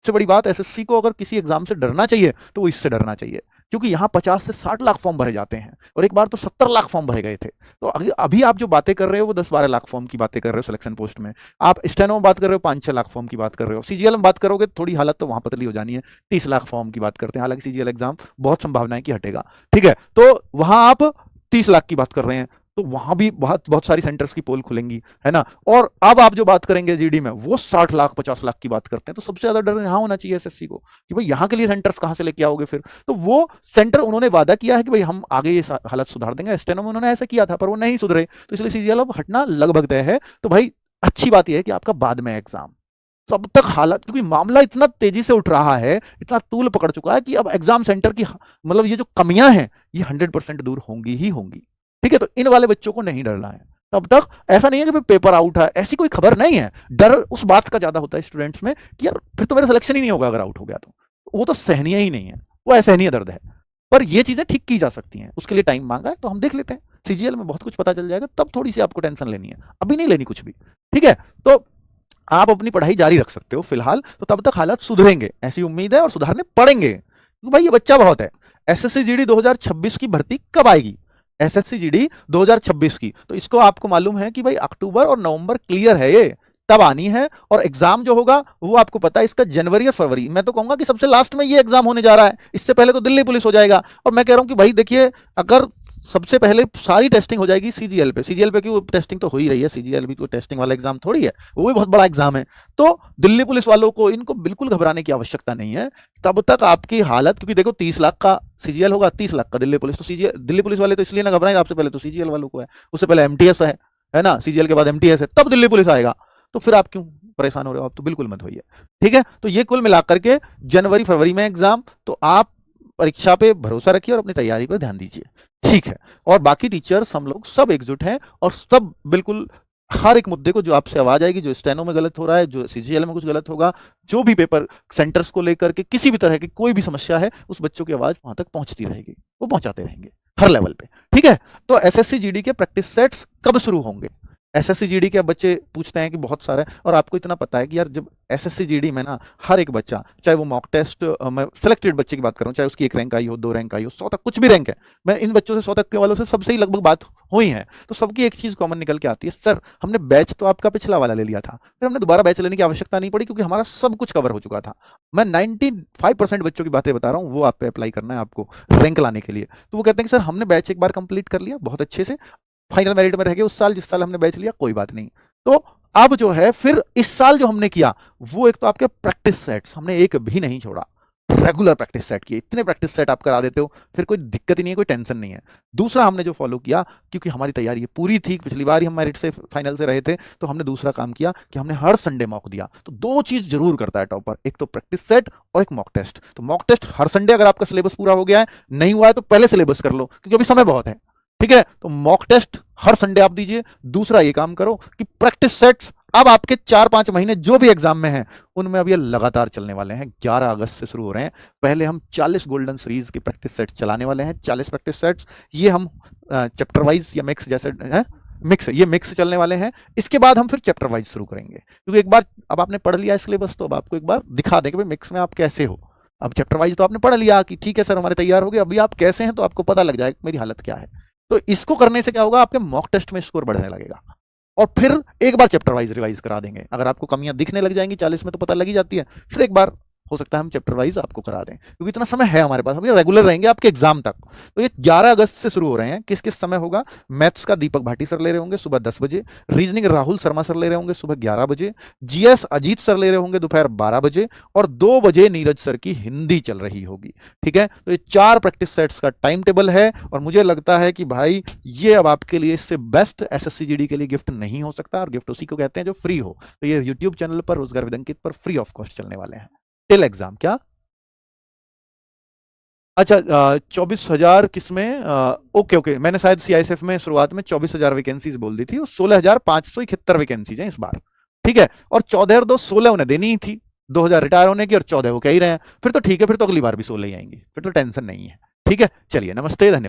सबसे बड़ी बात, एसएससी को अगर किसी एग्जाम से डरना चाहिए तो वो इससे डरना चाहिए, क्योंकि यहाँ 50 से 60 लाख फॉर्म भरे जाते हैं और एक बार तो 70 लाख फॉर्म भरे गए थे। तो अभी आप जो बातें कर रहे हो वो 10-12 लाख फॉर्म की बातें कर रहे हो सिलेक्शन पोस्ट में, आप स्टेनो में बात कर रहे हो 5-6 लाख फॉर्म की बात कर रहे हो, सीजीएल में बात करोगे थोड़ी हालत तो वहां पतली हो जानी है, 30 लाख फॉर्म की बात करते हैं, हालांकि सीजीएल एग्जाम बहुत संभावना है कि हटेगा, ठीक है, तो वहां आप 30 लाख की बात कर रहे हैं, तो वहां भी बहुत बहुत सारी सेंटर्स की पोल खुलेंगी, है ना। और अब आप जो बात करेंगे जीडी में, वो 60 लाख 50 लाख की बात करते हैं, तो सबसे ज्यादा डर यहां होना चाहिए एसएससी को कि भाई यहां के लिए सेंटर्स कहां से लेके आओगे फिर। तो वो सेंटर उन्होंने वादा किया है कि भाई हम आगे ये हालत सुधार देंगे, स्टेनो में उन्होंने ऐसा किया था पर वो नहीं सुधरे, तो इसलिए सीजीएल अब हटना लगभग तय है। तो भाई अच्छी बात यह है कि आपका बाद में एग्जाम, तो अब तक हालत, क्योंकि मामला इतना तेजी से उठ रहा है, इतना तूल पकड़ चुका है कि अब एग्जाम सेंटर की मतलब ये जो कमियां हैं ये 100% दूर होंगी ही होंगी, ठीक है। तो इन वाले बच्चों को नहीं डरना है, तब तक ऐसा नहीं है कि पेपर आउट है, ऐसी कोई खबर नहीं है। डर उस बात का ज्यादा होता है स्टूडेंट्स में कि यार फिर तो मेरा सिलेक्शन ही नहीं होगा अगर आउट हो गया, तो वो तो सहनीय ही नहीं है, वो असहनीय दर्द है। पर ये चीजें ठीक की जा सकती हैं, उसके लिए टाइम मांगा है तो हम देख लेते हैं, सीजीएल में बहुत कुछ पता चल जाएगा, तब थोड़ी सी आपको टेंशन लेनी है, अभी नहीं लेनी कुछ भी, ठीक है। तो आप अपनी पढ़ाई जारी रख सकते हो फिलहाल, तो तब तक हालात सुधरेंगे ऐसी उम्मीद है, और सुधारने पड़ेंगे, क्योंकि भाई ये बच्चा बहुत है। एसएससी जीडी 2026 की भर्ती कब आएगी? एसएससी जीडी 2026 की, तो इसको आपको मालूम है कि भाई अक्टूबर और नवंबर क्लियर है, ये तब आनी है, और एग्जाम जो होगा वो आपको पता है इसका जनवरी और फरवरी, मैं तो कहूंगा कि सबसे लास्ट में ये एग्जाम होने जा रहा है, इससे पहले तो दिल्ली पुलिस हो जाएगा। और मैं कह रहा हूं कि भाई देखिए, अगर सबसे पहले सारी टेस्टिंग हो जाएगी सीजीएल पे, सीजीएल पे क्यों टेस्टिंग तो हो ही रही है, सीजीएल भी कोई टेस्टिंग वाला एग्जाम थोड़ी है, वो भी बहुत बड़ा एग्जाम है। तो दिल्ली पुलिस वालों को, इनको बिल्कुल घबराने की आवश्यकता नहीं है, तब तक आपकी हालत, क्योंकि देखो 30 लाख का सीजीएल होगा, 30 लाख का दिल्ली पुलिस, तो सीजीएल दिल्ली पुलिस वाले तो इसलिए ना घबराएं, आपसे पहले तो सीजीएल वालों को है, उससे पहले एमटीएस है ना, सीजीएल के बाद एमटीएस है, तब दिल्ली पुलिस आएगा, तो फिर आप क्यों परेशान हो रहे हो? आप तो बिल्कुल मत होइए, ठीक है। तो ये कुल मिलाकर के जनवरी फरवरी में एग्जाम, तो आप परीक्षा पे भरोसा रखिए और अपनी तैयारी पर ध्यान दीजिए, ठीक है। और बाकी टीचर्स हम लोग सब एकजुट हैं, और सब बिल्कुल हर एक मुद्दे को, जो आपसे आवाज आएगी, जो स्टेनो में गलत हो रहा है, जो सीजीएल में कुछ गलत होगा, जो भी पेपर सेंटर्स को लेकर के किसी भी तरह की कोई भी समस्या है, उस बच्चों की आवाज वहां तक पहुंचती रहेगी, वो पहुंचाते रहेंगे हर लेवल पे, ठीक है। तो एसएससी जीडी के प्रैक्टिस सेट्स कब शुरू होंगे? एसएससी जीडी के बच्चे पूछते हैं कि बहुत सारे, और आपको इतना पता है कि यार जब एसएससी जीडी में ना हर एक बच्चा, चाहे वो मॉक टेस्ट, मैं सिलेक्टेड बच्चे की बात कर रहा हूँ, चाहे उसकी 1 रैंक आई हो, 2 रैंक आई हो, 100 तक कुछ भी रैंक है, मैं इन बच्चों से 100 तक के वालों से सबसे ही लगभग बात हुई है, तो सबकी एक चीज कॉमन निकल के आती है, सर हमने बैच तो आपका पिछला वाला ले लिया था, फिर हमने दोबारा बैच लेने की आवश्यकता नहीं पड़ी, क्योंकि हमारा सब कुछ कवर हो चुका था। मैं 95% बच्चों की बातें बता रहा हूँ, वो आप पे अप्लाई करना है आपको रैंक लाने के लिए। तो वो कहते हैं कि सर हमने बैच एक बार कंप्लीट कर लिया बहुत अच्छे से, फाइनल मेरिट में रह गए उस साल जिस साल हमने बैच लिया, कोई बात नहीं। तो अब जो है फिर इस साल जो हमने किया, वो एक तो आपके प्रैक्टिस सेट्स हमने एक भी नहीं छोड़ा, रेगुलर प्रैक्टिस सेट किए, इतने प्रैक्टिस सेट आप करा देते हो, फिर कोई दिक्कत ही नहीं है, कोई टेंशन नहीं है। दूसरा हमने जो फॉलो किया, क्योंकि हमारी तैयारी ये पूरी थी, पिछली बार ही हम मेरिट से फाइनल से रहे थे, तो हमने दूसरा काम किया कि हमने हर संडे मॉक दिया। तो 2 चीज जरूर करता है टॉपर, एक तो प्रैक्टिस सेट और एक मॉक टेस्ट। तो मॉक टेस्ट हर संडे, अगर आपका सिलेबस पूरा हो गया है, नहीं हुआ है तो पहले सिलेबस कर लो, क्योंकि अभी समय बहुत है, ठीक है। तो मॉक टेस्ट हर संडे आप दीजिए। दूसरा ये काम करो कि प्रैक्टिस सेट्स अब आपके 4-5 महीने जो भी एग्जाम में हैं, उनमें अब ये लगातार चलने वाले हैं, 11 अगस्त से शुरू हो रहे हैं। पहले हम 40 गोल्डन सीरीज के प्रैक्टिस सेट्स चलाने वाले हैं, 40 प्रैक्टिस सेट्स, ये हम चैप्टर वाइज या मिक्स जैसे है, ये मिक्स चलने वाले हैं। इसके बाद हम फिर चैप्टर वाइज शुरू करेंगे, क्योंकि एक बार अब आपने पढ़ लिया सिलेबस, तो अब आपको एक बार दिखा दें कि भाई मिक्स में आप कैसे हो। अब चैप्टर वाइज तो आपने पढ़ लिया कि ठीक है सर हमारे तैयार हो गए, अभी आप कैसे हैं, तो आपको पता लग जाएगा मेरी हालत क्या है। तो इसको करने से क्या होगा, आपके मॉक टेस्ट में स्कोर बढ़ने लगेगा, और फिर एक बार चैप्टर वाइज रिवाइज करा देंगे। अगर आपको कमियां दिखने लग जाएंगी, 40 में तो पता लगी जाती है, फिर एक बार हो सकता है हम चैप्टर वाइज आपको करा दें, क्योंकि इतना समय है हमारे पास, हम ये रेगुलर रहेंगे आपके एग्जाम तक। तो ये 11 अगस्त से शुरू हो रहे हैं। किस किस समय होगा? मैथ्स का दीपक भाटी सर ले रहे होंगे सुबह 10 बजे, रीजनिंग राहुल शर्मा सर ले रहे होंगे सुबह 11 बजे, जीएस अजीत सर ले रहे होंगे दोपहर 12 बजे, और 2 बजे नीरज सर की हिंदी चल रही होगी, ठीक है। तो ये 4 प्रैक्टिस सेट्स का टाइम टेबल है, और मुझे लगता है कि भाई ये अब आपके लिए इससे बेस्ट एसएससी जीडी के लिए गिफ्ट नहीं हो सकता, और गिफ्ट उसी को कहते हैं जो फ्री हो। तो ये यूट्यूब चैनल पर रोजगार विद अंकित पर फ्री ऑफ कॉस्ट चलने वाले हैं टिल एग्जाम। क्या अच्छा, 24,000 किसमें? ओके, मैंने शायद सीआईएसएफ में शुरुआत में 24,000 वैकेंसीज बोल दी थी, और 16,571 वैकेंसीज हैं इस बार, ठीक है। और 14 और 2 16 उन्हें देनी ही थी, 2,000 रिटायर होने की, और 14 वो कह ही रहे हैं, फिर तो ठीक है, फिर तो अगली बार भी 16 ही आएंगी, फिर तो टेंशन नहीं है, ठीक है। चलिए, नमस्ते, धन्यवाद।